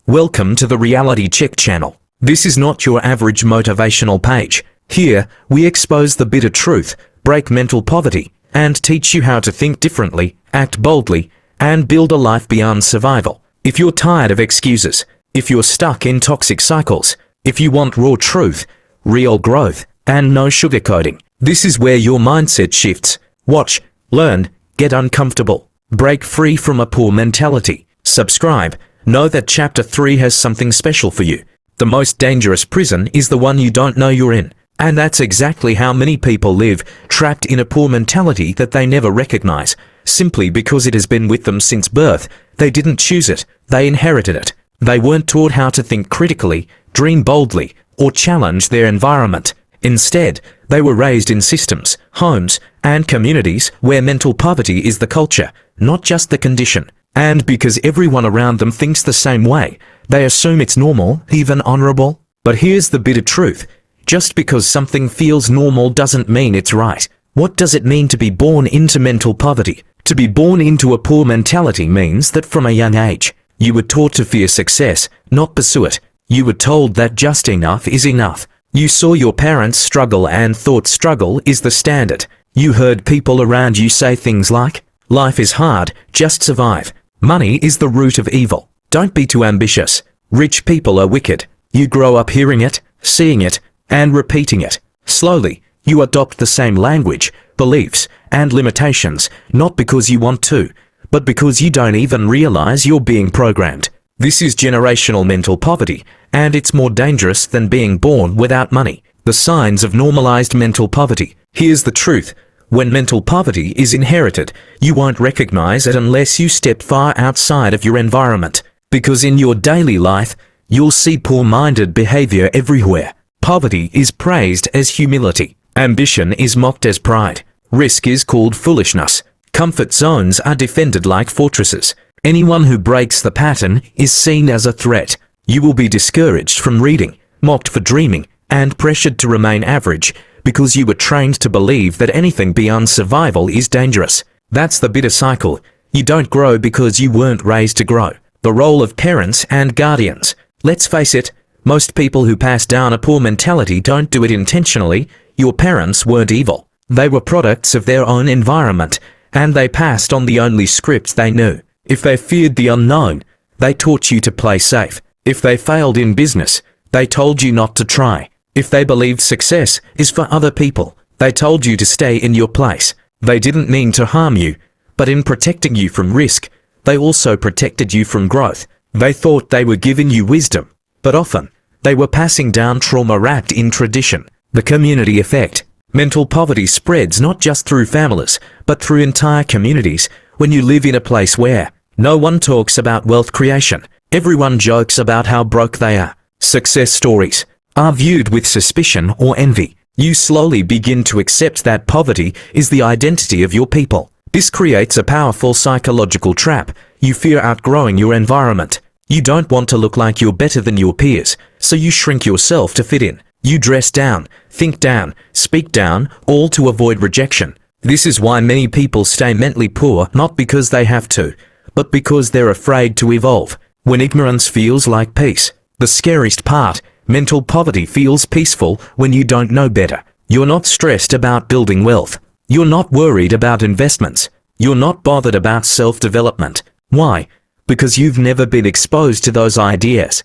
Welcome to the Reality Check channel. This is not your average motivational page. Here, we expose the bitter truth, break mental poverty, and teach you how to think differently, act boldly, and build a life beyond survival. If you're tired of excuses, if you're stuck in toxic cycles, if you want raw truth, real growth, and no sugarcoating, this is where your mindset shifts. Watch, learn, get uncomfortable, break free from a poor mentality. Subscribe. Know that Chapter 3 has something special for you. The most dangerous prison is the one you don't know you're in. And that's exactly how many people live, trapped in a poor mentality that they never recognize, simply because it has been with them since birth. They didn't choose it, they inherited it. They weren't taught how to think critically, dream boldly, or challenge their environment. Instead, they were raised in systems, homes, and communities where mental poverty is the culture, not just the condition. And because everyone around them thinks the same way, they assume it's normal, even honorable. But here's the bitter truth. Just because something feels normal doesn't mean it's right. What does it mean to be born into mental poverty? To be born into a poor mentality means that from a young age, you were taught to fear success, not pursue it. You were told that just enough is enough. You saw your parents struggle and thought struggle is the standard. You heard people around you say things like, "Life is hard, just survive. Money is the root of evil. Don't be too ambitious. Rich people are wicked." You grow up hearing it, seeing it, and repeating it. Slowly, you adopt the same language, beliefs, and limitations, not because you want to, but because you don't even realize you're being programmed. This is generational mental poverty, and it's more dangerous than being born without money. The signs of normalized mental poverty. Here's the truth. When mental poverty is inherited, you won't recognize it unless you step far outside of your environment. Because in your daily life, you'll see poor-minded behavior everywhere. Poverty is praised as humility. Ambition is mocked as pride. Risk is called foolishness. Comfort zones are defended like fortresses. Anyone who breaks the pattern is seen as a threat. You will be discouraged from reading, mocked for dreaming, and pressured to remain average, because you were trained to believe that anything beyond survival is dangerous. That's the bitter cycle. You don't grow because you weren't raised to grow. The role of parents and guardians. Let's face it, most people who pass down a poor mentality don't do it intentionally. Your parents weren't evil. They were products of their own environment, and they passed on the only script they knew. If they feared the unknown, they taught you to play safe. If they failed in business, they told you not to try. If they believed success is for other people, they told you to stay in your place. They didn't mean to harm you, but in protecting you from risk, they also protected you from growth. They thought they were giving you wisdom, but often, they were passing down trauma wrapped in tradition. The community effect. Mental poverty spreads not just through families, but through entire communities. When you live in a place where no one talks about wealth creation, everyone jokes about how broke they are. Success stories are viewed with suspicion or envy. You slowly begin to accept that poverty is the identity of your people. This creates a powerful psychological trap. You fear outgrowing your environment. You don't want to look like you're better than your peers, so you shrink yourself to fit in. You dress down, think down, speak down, all to avoid rejection. This is why many people stay mentally poor, not because they have to, but because they're afraid to evolve. When ignorance feels like peace. The scariest part. Mental poverty feels peaceful when you don't know better. You're not stressed about building wealth. You're not worried about investments. You're not bothered about self-development. Why? Because you've never been exposed to those ideas.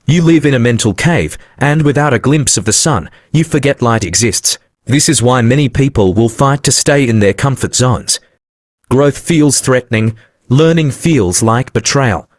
You live in a mental cave, and without a glimpse of the sun, you forget light exists. This is why many people will fight to stay in their comfort zones. Growth feels threatening. Learning feels like betrayal.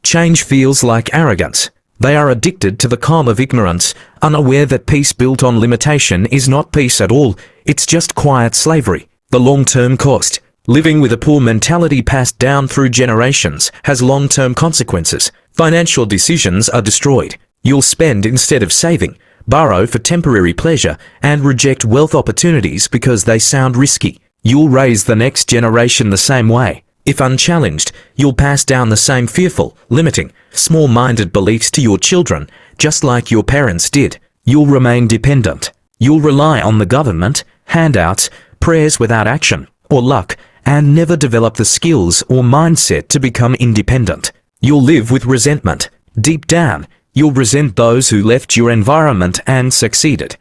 Change feels like arrogance. They are addicted to the calm of ignorance, unaware that peace built on limitation is not peace at all, it's just quiet slavery. The long-term cost. Living with a poor mentality passed down through generations has long-term consequences. Financial decisions are destroyed. You'll spend instead of saving, borrow for temporary pleasure, and reject wealth opportunities because they sound risky. You'll raise the next generation the same way. If unchallenged, you'll pass down the same fearful, limiting, small-minded beliefs to your children, just like your parents did. You'll remain dependent. You'll rely on the government, handouts, prayers without action, or luck, and never develop the skills or mindset to become independent. You'll live with resentment, deep down, you'll resent those who left your environment and succeeded.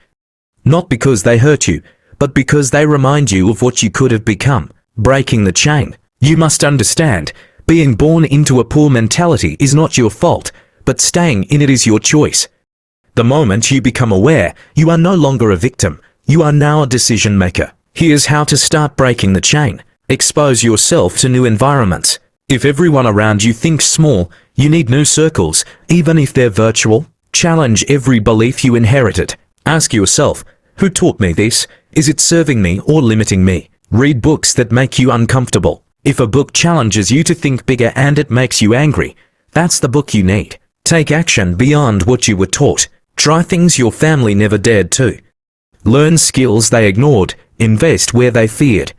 Not because they hurt you, but because they remind you of what you could have become. Breaking the chain. You must understand, being born into a poor mentality is not your fault, but staying in it is your choice. The moment you become aware, you are no longer a victim, you are now a decision maker. Here's how to start breaking the chain. Expose yourself to new environments. If everyone around you thinks small, you need new circles, even if they're virtual. Challenge every belief you inherited. Ask yourself, who taught me this? Is it serving me or limiting me? Read books that make you uncomfortable. If a book challenges you to think bigger and it makes you angry, that's the book you need. Take action beyond what you were taught. Try things your family never dared to. Learn skills they ignored. Invest where they feared.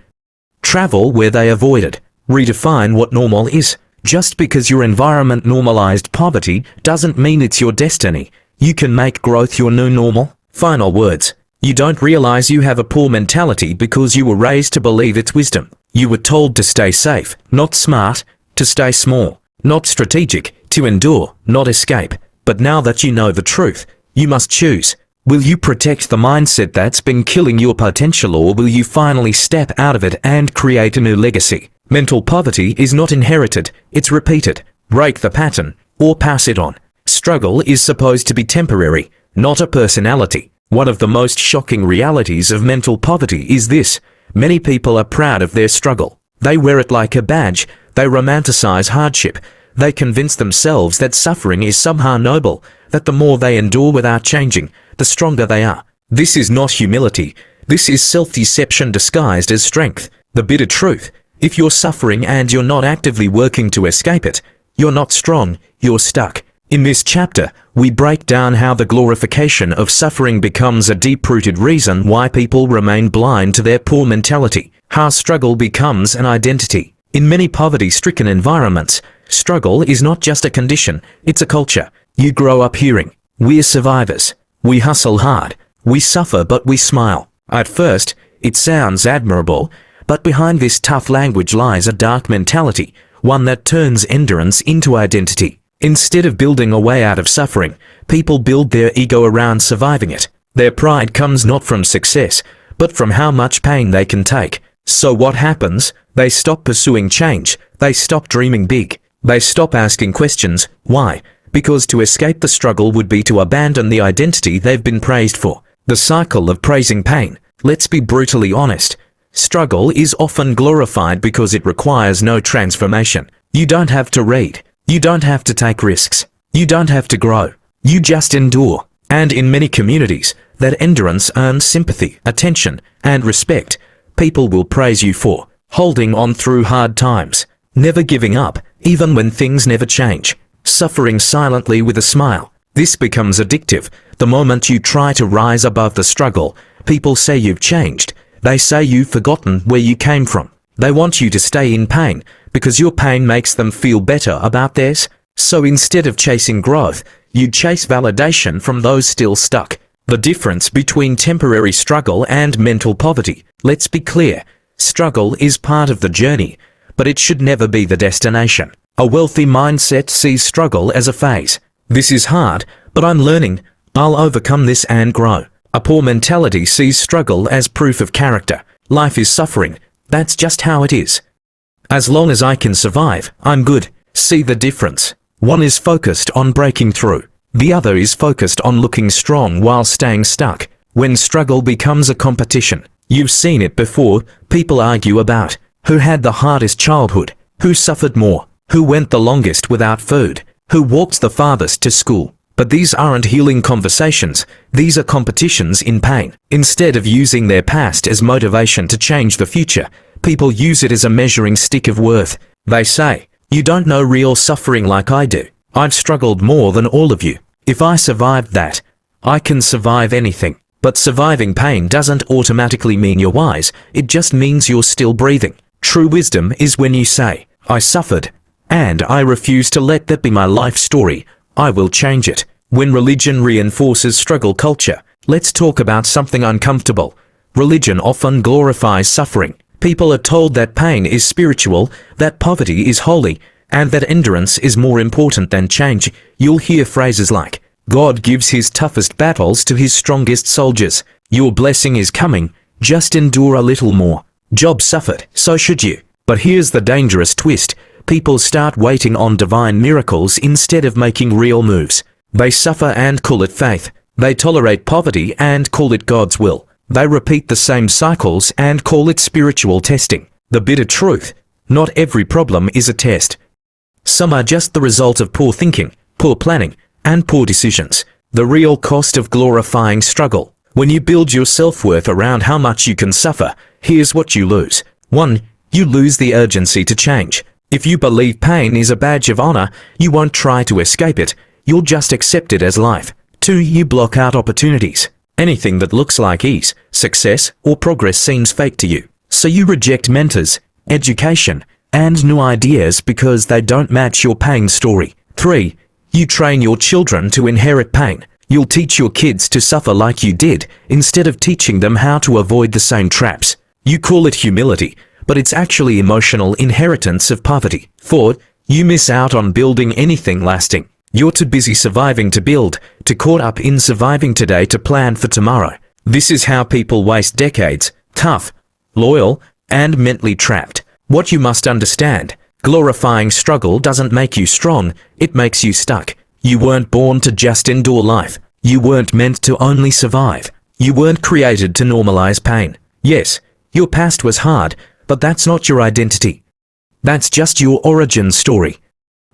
Travel where they avoided. Redefine what normal is. Just because your environment normalized poverty doesn't mean it's your destiny. You can make growth your new normal. Final words. You don't realize you have a poor mentality because you were raised to believe it's wisdom. You were told to stay safe, not smart, to stay small, not strategic, to endure, not escape. But now that you know the truth, you must choose. Will you protect the mindset that's been killing your potential, or will you finally step out of it and create a new legacy? Mental poverty is not inherited, it's repeated. Break the pattern, or pass it on. Struggle is supposed to be temporary, not a personality. One of the most shocking realities of mental poverty is this: many people are proud of their struggle. They wear it like a badge, they romanticize hardship, they convince themselves that suffering is somehow noble, that the more they endure without changing, the stronger they are. This is not humility, this is self-deception disguised as strength. The bitter truth: if you're suffering and you're not actively working to escape it, you're not strong, you're stuck. In this chapter, we break down how the glorification of suffering becomes a deep-rooted reason why people remain blind to their poor mentality, how struggle becomes an identity. In many poverty-stricken environments, struggle is not just a condition, it's a culture. You grow up hearing, "We're survivors. We hustle hard. We suffer but we smile." At first, it sounds admirable, but behind this tough language lies a dark mentality, one that turns endurance into identity. Instead of building a way out of suffering, people build their ego around surviving it. Their pride comes not from success, but from how much pain they can take. So what happens? They stop pursuing change. They stop dreaming big. They stop asking questions. Why? Because to escape the struggle would be to abandon the identity they've been praised for. The cycle of praising pain. Let's be brutally honest. Struggle is often glorified because it requires no transformation. You don't have to read. You don't have to take risks. You don't have to grow. You just endure. And in many communities, that endurance earns sympathy, attention, and respect. People will praise you for holding on through hard times, never giving up, even when things never change, suffering silently with a smile. This becomes addictive. The moment you try to rise above the struggle, people say you've changed. They say you've forgotten where you came from. They want you to stay in pain because your pain makes them feel better about theirs. So instead of chasing growth, you chase validation from those still stuck. The difference between temporary struggle and mental poverty. Let's be clear. Struggle is part of the journey, but it should never be the destination. A wealthy mindset sees struggle as a phase. This is hard, but I'm learning. I'll overcome this and grow. A poor mentality sees struggle as proof of character. Life is suffering. That's just how it is. As long as I can survive, I'm good. See the difference? One is focused on breaking through. The other is focused on looking strong while staying stuck. When struggle becomes a competition, you've seen it before, people argue about who had the hardest childhood, who suffered more, who went the longest without food, who walked the farthest to school. But these aren't healing conversations, these are competitions in pain. Instead of using their past as motivation to change the future, people use it as a measuring stick of worth. They say, "You don't know real suffering like I do. I've struggled more than all of you. If I survived that, I can survive anything." But surviving pain doesn't automatically mean you're wise, it just means you're still breathing. True wisdom is when you say, "I suffered, and I refuse to let that be my life story. I will change it." When religion reinforces struggle culture, let's talk about something uncomfortable. Religion often glorifies suffering. People are told that pain is spiritual, that poverty is holy, and that endurance is more important than change, you'll hear phrases like, God gives his toughest battles to his strongest soldiers. Your blessing is coming, just endure a little more. Job suffered, so should you. But here's the dangerous twist. People start waiting on divine miracles instead of making real moves. They suffer and call it faith. They tolerate poverty and call it God's will. They repeat the same cycles and call it spiritual testing. The bitter truth: not every problem is a test. Some are just the result of poor thinking, poor planning, and poor decisions. The real cost of glorifying struggle. When you build your self-worth around how much you can suffer, here's what you lose. 1. You lose the urgency to change. If you believe pain is a badge of honor, you won't try to escape it. You'll just accept it as life. 2. You block out opportunities. Anything that looks like ease, success, or progress seems fake to you. So you reject mentors, education, and new ideas because they don't match your pain story. 3. You train your children to inherit pain. You'll teach your kids to suffer like you did, instead of teaching them how to avoid the same traps. You call it humility, but it's actually emotional inheritance of poverty. 4. You miss out on building anything lasting. You're too busy surviving to build, too caught up in surviving today to plan for tomorrow. This is how people waste decades, tough, loyal, and mentally trapped. What you must understand: glorifying struggle doesn't make you strong, it makes you stuck. You weren't born to just endure life. You weren't meant to only survive. You weren't created to normalize pain. Yes, your past was hard, but that's not your identity. That's just your origin story.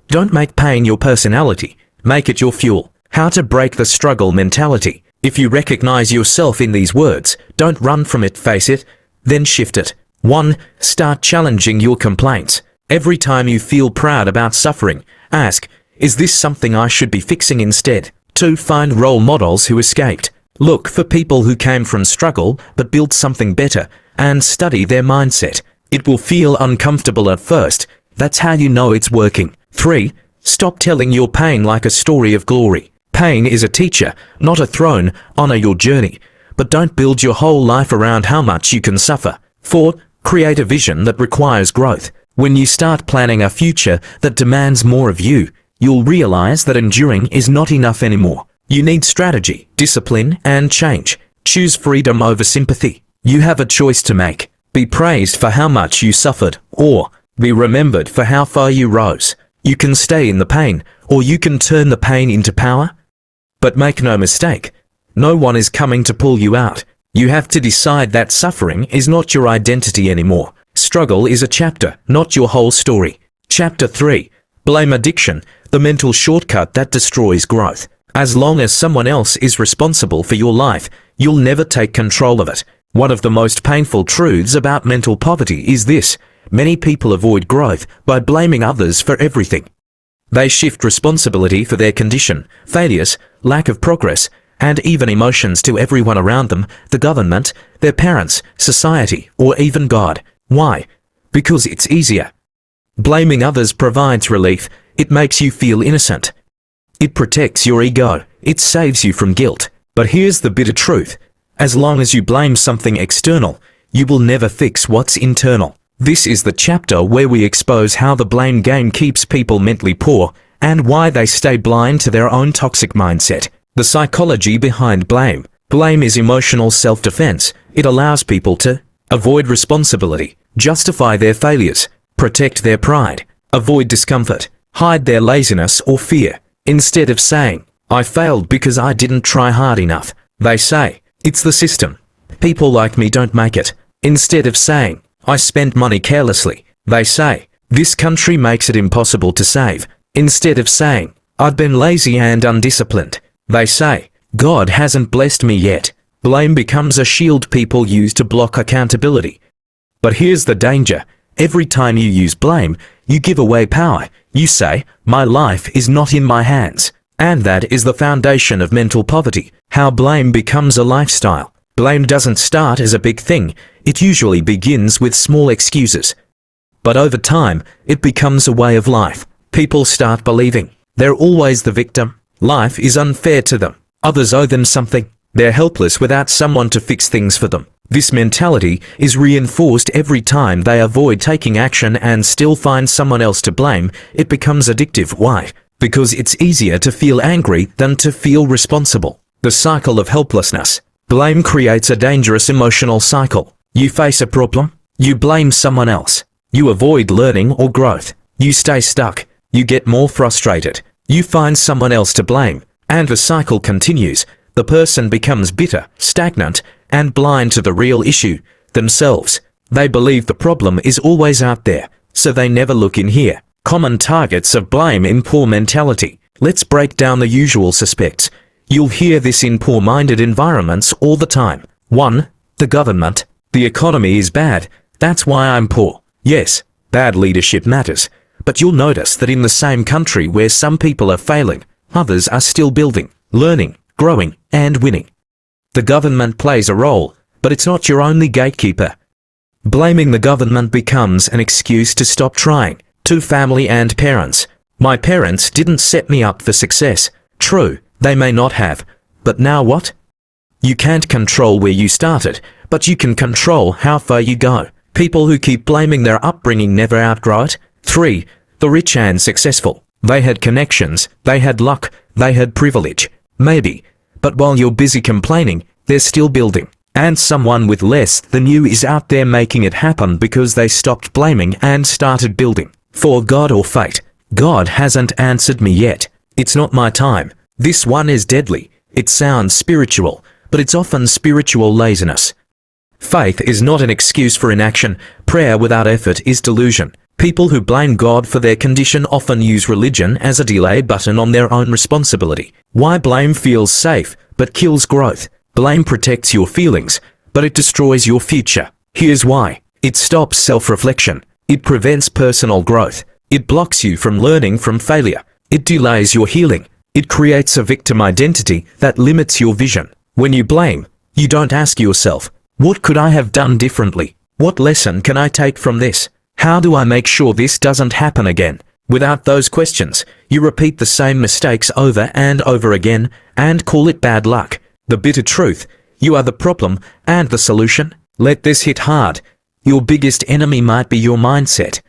Don't make pain your personality, make it your fuel. How to break the struggle mentality. If you recognize yourself in these words, don't run from it, face it, then shift it. 1. Start challenging your complaints. Every time you feel proud about suffering, ask, is this something I should be fixing instead? 2. Find role models who escaped. Look for people who came from struggle but built something better, and study their mindset. It will feel uncomfortable at first. That's how you know it's working. 3. Stop telling your pain like a story of glory. Pain is a teacher, not a throne. Honor your journey, but don't build your whole life around how much you can suffer. 4. Create a vision that requires growth. When you start planning a future that demands more of you, you'll realize that enduring is not enough anymore. You need strategy, discipline, and change. Choose freedom over sympathy. You have a choice to make. Be praised for how much you suffered, or be remembered for how far you rose. You can stay in the pain, or you can turn the pain into power. But make no mistake, no one is coming to pull you out. You have to decide that suffering is not your identity anymore. Struggle is a chapter, not your whole story. Chapter 3. Blame addiction, the mental shortcut that destroys growth. As long as someone else is responsible for your life, you'll never take control of it. One of the most painful truths about mental poverty is this: many people avoid growth by blaming others for everything. They shift responsibility for their condition, failures, lack of progress, and even emotions to everyone around them: the government, their parents, society, or even God. Why? Because it's easier. Blaming others provides relief. It makes you feel innocent. It protects your ego. It saves you from guilt. But here's the bitter truth: as long as you blame something external, you will never fix what's internal. This is the chapter where we expose how the blame game keeps people mentally poor, and why they stay blind to their own toxic mindset. The psychology behind blame. Blame is emotional self-defense. It allows people to avoid responsibility, justify their failures, protect their pride, avoid discomfort, hide their laziness or fear. Instead of saying, I failed because I didn't try hard enough, they say, it's the system. People like me don't make it. Instead of saying, I spent money carelessly, they say, this country makes it impossible to save. Instead of saying, I've been lazy and undisciplined, they say, God hasn't blessed me yet. Blame becomes a shield people use to block accountability. But here's the danger. Every time you use blame, you give away power. You say, my life is not in my hands. And that is the foundation of mental poverty. How blame becomes a lifestyle. Blame doesn't start as a big thing. It usually begins with small excuses. But over time, it becomes a way of life. People start believing they're always the victim. Life is unfair to them. Others owe them something. They're helpless without someone to fix things for them. This mentality is reinforced every time they avoid taking action and still find someone else to blame. It becomes addictive. Why? Because it's easier to feel angry than to feel responsible. The cycle of helplessness. Blame creates a dangerous emotional cycle. You face a problem, you blame someone else. You avoid learning or growth. You stay stuck. You get more frustrated. You find someone else to blame. And the cycle continues. The person becomes bitter, stagnant, and blind to the real issue, themselves. They believe the problem is always out there, so they never look in here. Common targets of blame in poor mentality. Let's break down the usual suspects. You'll hear this in poor-minded environments all the time. 1. The government. The economy is bad. That's why I'm poor. Yes, bad leadership matters. But you'll notice that in the same country where some people are failing, others are still building, learning, growing, and winning. The government plays a role, but it's not your only gatekeeper. Blaming the government becomes an excuse to stop trying. 2. Family and parents. My parents didn't set me up for success. True, they may not have. But now what? You can't control where you started, but you can control how far you go. People who keep blaming their upbringing never outgrow it. 3. The rich and successful. They had connections, they had luck, they had privilege. Maybe. But while you're busy complaining, they're still building. And someone with less than you is out there making it happen because they stopped blaming and started building. 4. God or fate. God hasn't answered me yet. It's not my time. This one is deadly. It sounds spiritual, but it's often spiritual laziness. Faith is not an excuse for inaction. Prayer without effort is delusion. People who blame God for their condition often use religion as a delay button on their own responsibility. Why blame feels safe, but kills growth. Blame protects your feelings, but it destroys your future. Here's why. It stops self-reflection. It prevents personal growth. It blocks you from learning from failure. It delays your healing. It creates a victim identity that limits your vision. When you blame, you don't ask yourself, what could I have done differently? What lesson can I take from this? How do I make sure this doesn't happen again? Without those questions, you repeat the same mistakes over and over again and call it bad luck. The bitter truth, you are the problem and the solution. Let this hit hard. Your biggest enemy might be your mindset.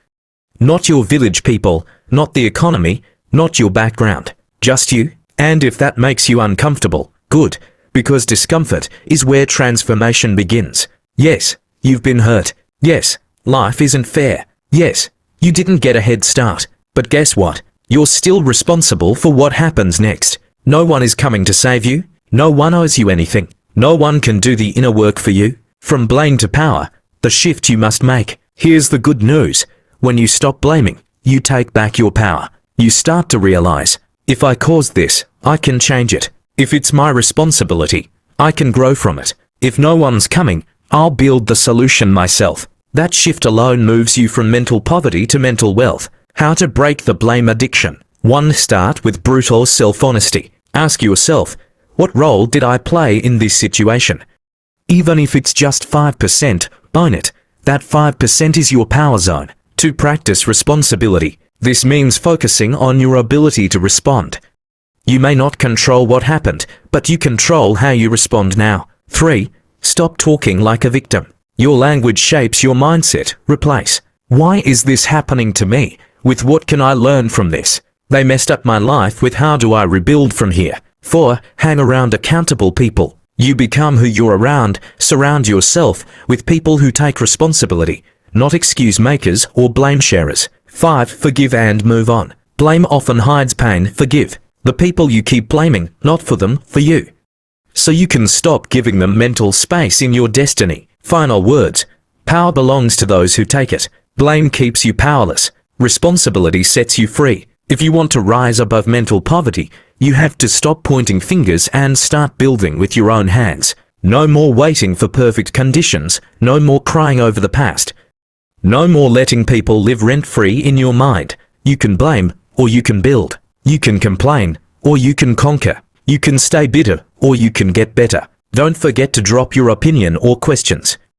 Not your village people, not the economy, not your background. Just you. And if that makes you uncomfortable, good, because discomfort is where transformation begins. Yes, you've been hurt. Yes, life isn't fair. Yes, you didn't get a head start. But guess what? You're still responsible for what happens next. No one is coming to save you. No one owes you anything. No one can do the inner work for you. From blame to power, the shift you must make. Here's the good news. When you stop blaming, you take back your power. You start to realize, if I caused this, I can change it. If it's my responsibility, I can grow from it. If no one's coming, I'll build the solution myself. That shift alone moves you from mental poverty to mental wealth. How to break the blame addiction. 1. Start with brutal self-honesty. Ask yourself, what role did I play in this situation? Even if it's just 5%, own it. That 5% is your power zone. 2. Practice responsibility. This means focusing on your ability to respond. You may not control what happened, but you control how you respond now. 3. Stop talking like a victim. Your language shapes your mindset. Replace, why is this happening to me? With what can I learn from this? They messed up my life with how do I rebuild from here? 4. Hang around accountable people. You become who you're around. Surround yourself with people who take responsibility, not excuse makers or blame sharers. 5. Forgive and move on. Blame often hides pain. Forgive the people you keep blaming, not for them, for you. So you can stop giving them mental space in your destiny. Final words. Power belongs to those who take it. Blame keeps you powerless. Responsibility sets you free. If you want to rise above mental poverty, you have to stop pointing fingers and start building with your own hands. No more waiting for perfect conditions. No more crying over the past. No more letting people live rent-free in your mind. You can blame, or you can build. You can complain, or you can conquer. You can stay bitter, or you can get better. Don't forget to drop your opinion or questions.